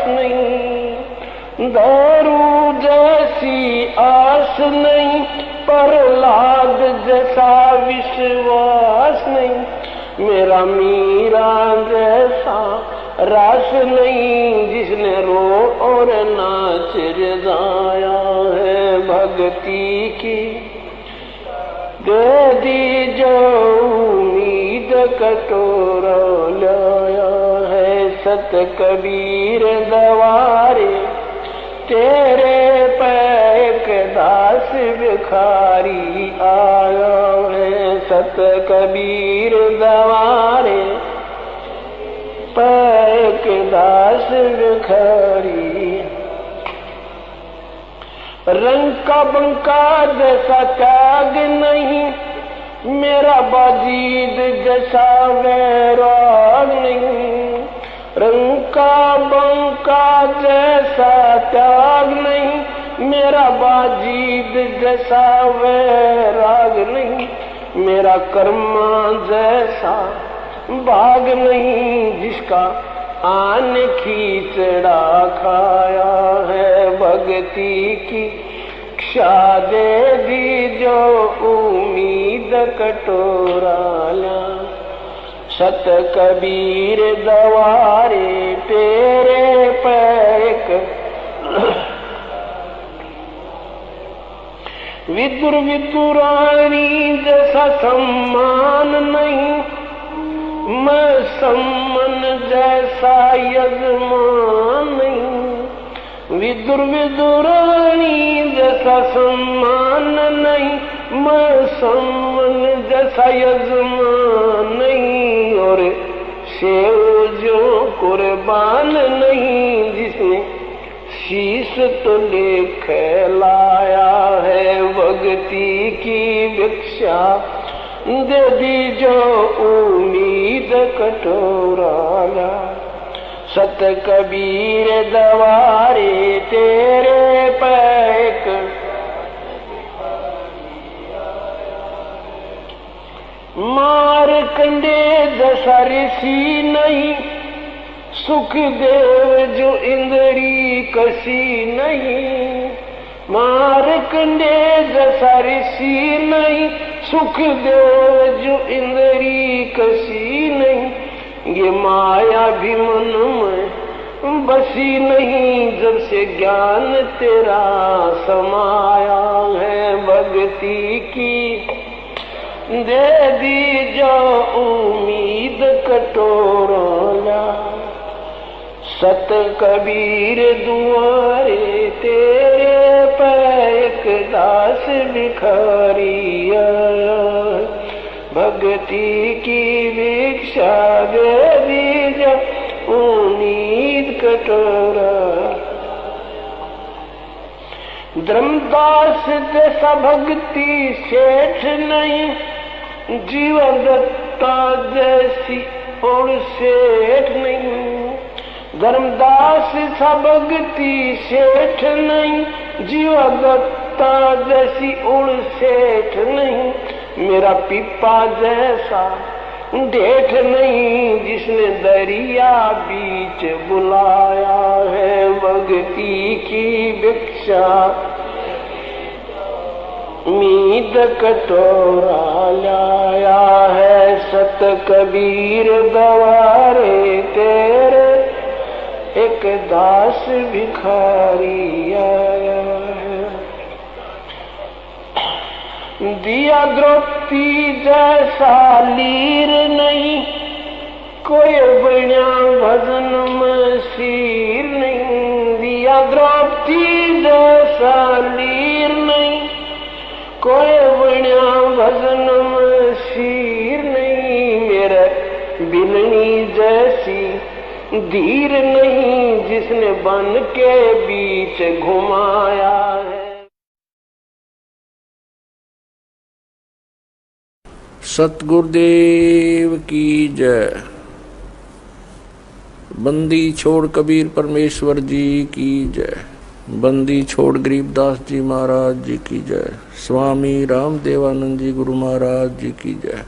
विश्वास नहीं, दारू जैसी आस नहीं, प्रहलाद जैसा विश्वास नहीं, मेरा मीरा जैसा रास नहीं, जिसने रो और नाच रजाया है भक्ति की। दे दी जो उम्मीद कटोरा लाया है सत कबीर दवारे, तेरे पैक दास भिखारी आया है सत कबीर दवारे, पैक दास भिखारी। रंग का बंका जैसा त्याग नहीं, मेरा बाजीद जैसा वैराग नहीं, रंग का बंका जैसा त्याग नहीं, मेरा बाजीद जैसा वैराग नहीं, मेरा कर्मा जैसा भाग नहीं, जिसका आन खींचड़ा खाया है भक्ति की। क्षा दे दी जो उम्मीद कटोरा ला, सत कबीर दवारे, तेरे पैक। विदुर विदुरानी जैसा सम्मान नहीं, मैं सम्मन जैसा यजमान नहीं, विदुर विदुरानी जैसा सम्मान नहीं, मैं सम्मन जैसा यजमान नहीं, और सेव जो कुर्बान नहीं, जिसने शीश तो लेख लाया है भक्ति की भिक्षा। दे दी जो उम्मीद कटोरा ला, सत कबीर दवारे, तेरे पैक। मारकंडे जैसा ऋषि नहीं, सुखदेव जो इंद्री कसी नहीं, मारकंडे जैसा ऋषि नहीं, सुखदेव जो इंद्री कसी नहीं, ये माया भी मन में बसी नहीं, जब से ज्ञान तेरा समाया है भक्ति की। दे दी जो उम्मीद कटोरा, सत कबीर दुआरे, तेरे पैक दास भिखारी आया, भक्ति की भिक्षा दे दी जो उम्मीद कटोरा। धर्मदास जैसा भक्ति सेठ नहीं, जीवन दत्ता जैसी और सेठ नहीं, धर्मदास सा भक्ति सेठ नहीं, जीवा दत्ता जैसी उड़ सेठ नहीं, मेरा पीपा जैसा डेठ नहीं, जिसने दरिया बीच बुलाया है भक्ति की भिक्षा। मीद कटोरा लाया है सत कबीर दवारे, तेरे एक दास भिखारी आया है। दिया द्रौपदी जैसा लीर नहीं, कोई बण्या भजन में सिर नहीं, दिया द्रौपदी जैसा लीर नहीं, कोई बण्या भजन में सिर नहीं, मेरे बिलनी जैसी धीर नहीं, जिसने बन के बीच घुमाया है। सतगुरुदेव की जय। बंदी छोड़ कबीर परमेश्वर जी की जय। बंदी छोड़ गरीबदास जी महाराज जी की जय। स्वामी रामदेवानंद जी गुरु महाराज जी की जय।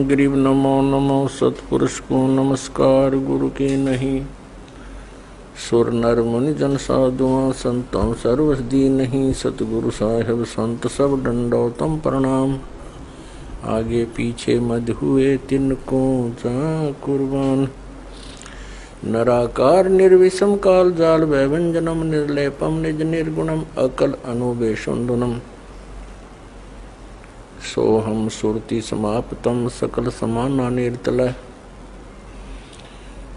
गरीब नमो नमो सतपुरुष को नमस्कार गुरु के नहीं। सुर नर मुनि जन साधुआ संतों सर्वसदी नहीं। सतगुरु साहेब संत सब दंडोतम प्रणाम। आगे पीछे मध हुए तिनको जा कुर्बान। नराकार निर्विषम काल जाल वैभंजनम निर्लेपम निज निर्गुणम अकल अनुबेशुंदुनम। सोहम सुरति समाप्तम सकल समाना निर्तल।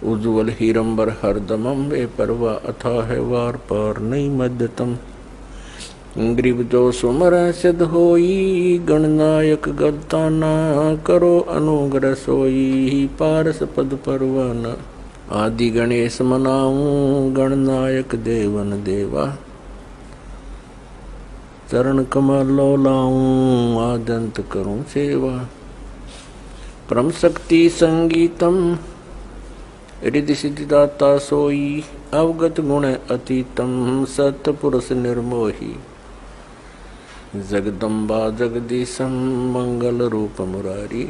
उज्ज्वल हीरंबर हरदमम वे परवा अथाह वार पार नहीं मध्यतम। ग्रीव जो सुमर सिद्ध होई गणनायक गलताना। करो अनुग्रह सोई पारस पद परवाना। आदि गणेश मनाऊं गणनायक देवन देवा। चरण कमल लाऊं आदंत करूं सेवा। परम शक्ति संगीतम रिद्धि सिद्धिदाता सोई। अवगत गुण अतीतम सतपुरुष निर्मोही। जगदम्बा जगदीशम मंगल रूप मुरारी।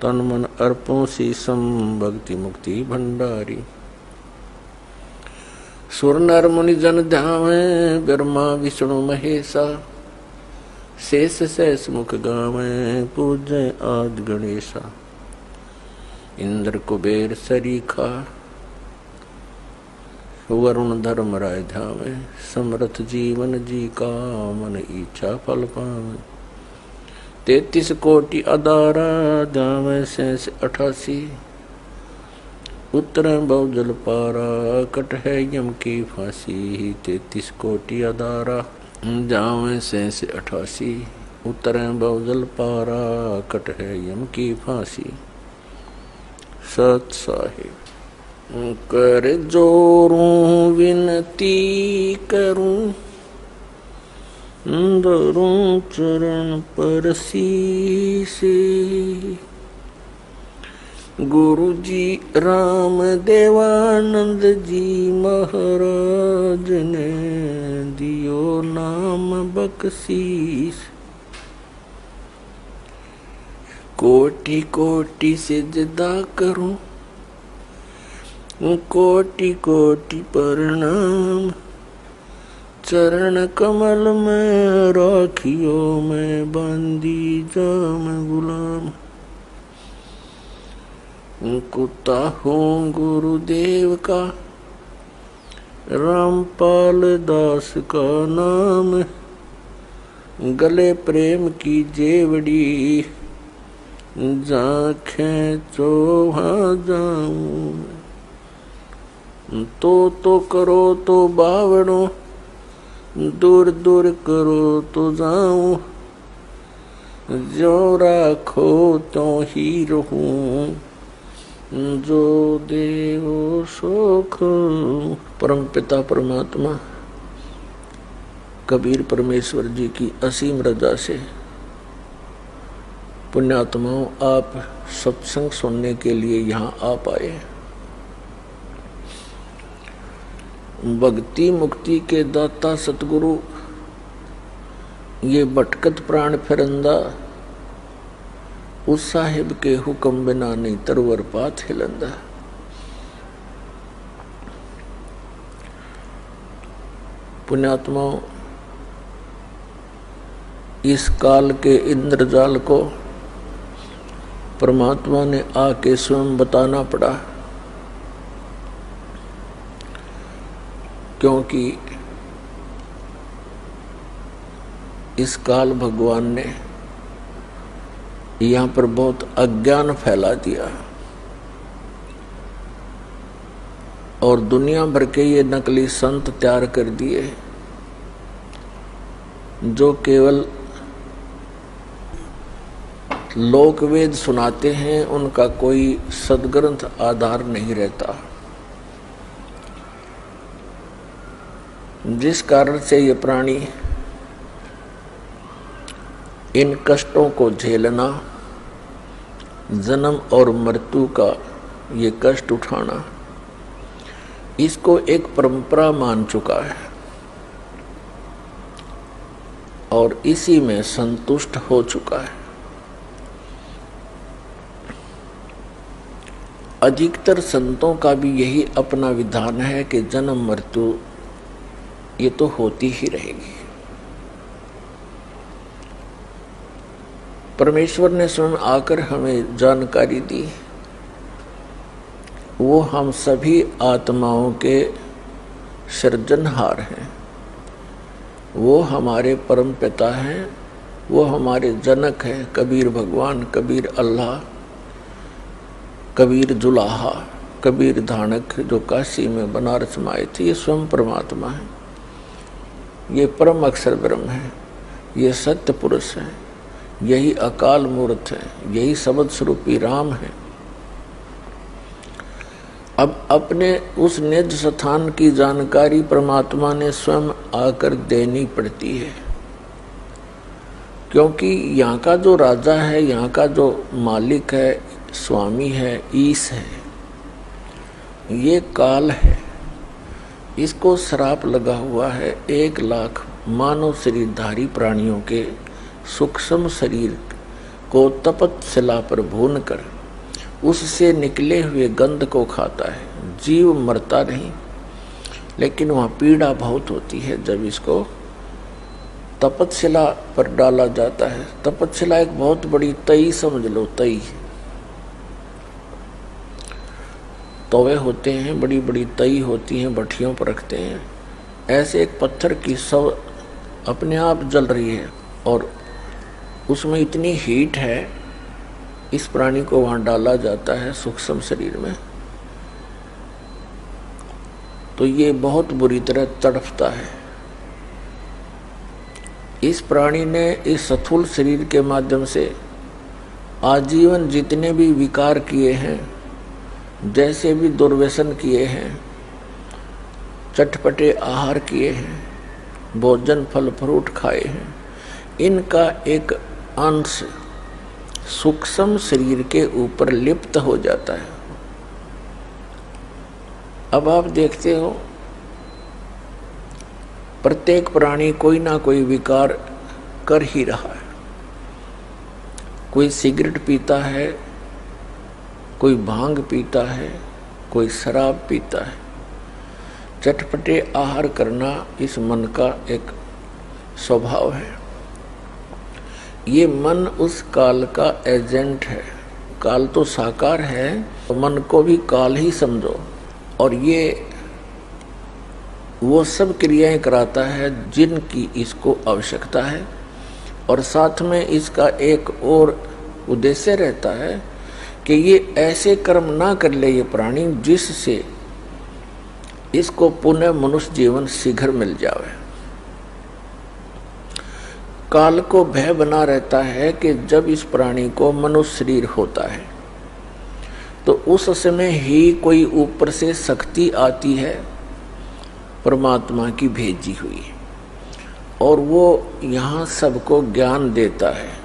तन मन अर्पों शीसम भक्ति मुक्ति भंडारी। सुर नर मुनि जन ध्यावे ब्रह्मा विष्णु महेशा। शेष शेष मुख गावे पूजय आदि गणेशा। इंद्र कुबेर सरीखा वरुण धर्म राय ध्यावे। समर्थ जीवन जी का मन इच्छा फल पावे। 33 कोटि अदारा ध्यावे शेष 88। उत्तरे बहुजल पारा कट है यम की फांसी। 33 कोटि अदारा ध्यावे शेष 88। उत्तरे बहुजल पारा कट है यम की फांसी। सत साहिब कर जोरूं विनती करूं। धरूं चरण पर शीसे। गुरु जी राम देवानंद जी महाराज ने दियो नाम बख्शीश। कोटि कोटि सिजदा करूं कोटि कोटि प्रणाम। चरण कमल में राखियो मैं बंदी जाम गुलाम। कुत्ता हूँ गुरुदेव का रामपाल दास का नाम। गले प्रेम की जेवड़ी जाखें चोहा जाऊं। तो करो तो बावड़ो दूर दूर करो तो जाऊं। जो राखो तो ही रहूं जो देवो सुख। परम पिता परमात्मा कबीर परमेश्वर जी की असीम रजा से पुण्यात्माओं आप सत्संग सुनने के लिए यहाँ आ पाए। भक्ति मुक्ति के दाता सतगुरु ये भटकत प्राण फिरंदा। उस साहिब के हुक्म बिना नहीं तरवर पात हिलंदा। पुण्यात्माओं इस काल के इंद्रजाल को परमात्मा ने आके स्वयं बताना पड़ा। क्योंकि इस काल भगवान ने यहाँ पर बहुत अज्ञान फैला दिया और दुनिया भर के ये नकली संत तैयार कर दिए जो केवल लोकवेद सुनाते हैं। उनका कोई सदग्रंथ आधार नहीं रहता, जिस कारण से ये प्राणी इन कष्टों को झेलना, जन्म और मृत्यु का ये कष्ट उठाना, इसको एक परंपरा मान चुका है और इसी में संतुष्ट हो चुका है। अधिकतर संतों का भी यही अपना विधान है कि जन्म मृत्यु ये तो होती ही रहेगी। परमेश्वर ने स्वयं आकर हमें जानकारी दी, वो हम सभी आत्माओं के सृजनहार हैं, वो हमारे परम पिता हैं, वो हमारे जनक हैं। कबीर भगवान, कबीर अल्लाह, कबीर जुलाहा, कबीर धानक जो काशी में बनारस में आए थे, ये स्वयं परमात्मा है, ये परम अक्षर ब्रह्म है, ये सत्य पुरुष है, यही अकाल मूर्त है, यही शब्द स्वरूपी राम है। अब अपने उस निज स्थान की जानकारी परमात्मा ने स्वयं आकर देनी पड़ती है, क्योंकि यहाँ का जो राजा है, यहाँ का जो मालिक है, स्वामी है, ईश है, ये काल है। इसको श्राप लगा हुआ है 1 लाख मानव शरीरधारी प्राणियों के सूक्ष्म शरीर को तपत शिला पर भून कर उससे निकले हुए गंध को खाता है। जीव मरता नहीं, लेकिन वहाँ पीड़ा बहुत होती है जब इसको तपतशिला पर डाला जाता है। तपतशिला एक बहुत बड़ी तई समझ लो, तई तवे होते हैं, बड़ी बड़ी तई होती हैं, भट्टियों पर रखते हैं। ऐसे एक पत्थर की सब अपने आप जल रही है और उसमें इतनी हीट है, इस प्राणी को वहाँ डाला जाता है सूक्ष्म शरीर में, तो ये बहुत बुरी तरह तड़पता है। इस प्राणी ने इस स्थूल शरीर के माध्यम से आजीवन जितने भी विकार किए हैं, जैसे भी दुर्व्यसन किए हैं, चटपटे आहार किए हैं, भोजन फल फ्रूट खाए हैं, इनका एक अंश सूक्ष्म शरीर के ऊपर लिप्त हो जाता है। अब आप देखते हो प्रत्येक प्राणी कोई ना कोई विकार कर ही रहा है। कोई सिगरेट पीता है, कोई भांग पीता है, कोई शराब पीता है। चटपटे आहार करना इस मन का एक स्वभाव है। ये मन उस काल का एजेंट है। काल तो साकार है, तो मन को भी काल ही समझो। और ये वो सब क्रियाएं कराता है जिनकी इसको आवश्यकता है, और साथ में इसका एक और उद्देश्य रहता है कि ये ऐसे कर्म ना कर ले ये प्राणी जिससे इसको पुनः मनुष्य जीवन शीघ्र मिल जावे। काल को भय बना रहता है कि जब इस प्राणी को मनुष्य शरीर होता है तो उस समय ही कोई ऊपर से शक्ति आती है परमात्मा की भेजी हुई, और वो यहाँ सबको ज्ञान देता है।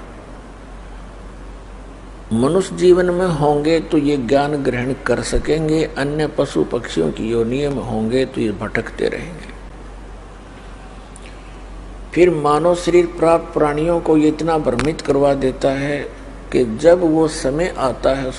मनुष्य जीवन में होंगे तो ये ज्ञान ग्रहण कर सकेंगे, अन्य पशु पक्षियों की योनियों में होंगे तो ये भटकते रहेंगे। फिर मानव शरीर प्राप्त प्राणियों को ये इतना भ्रमित करवा देता है कि जब वो समय आता है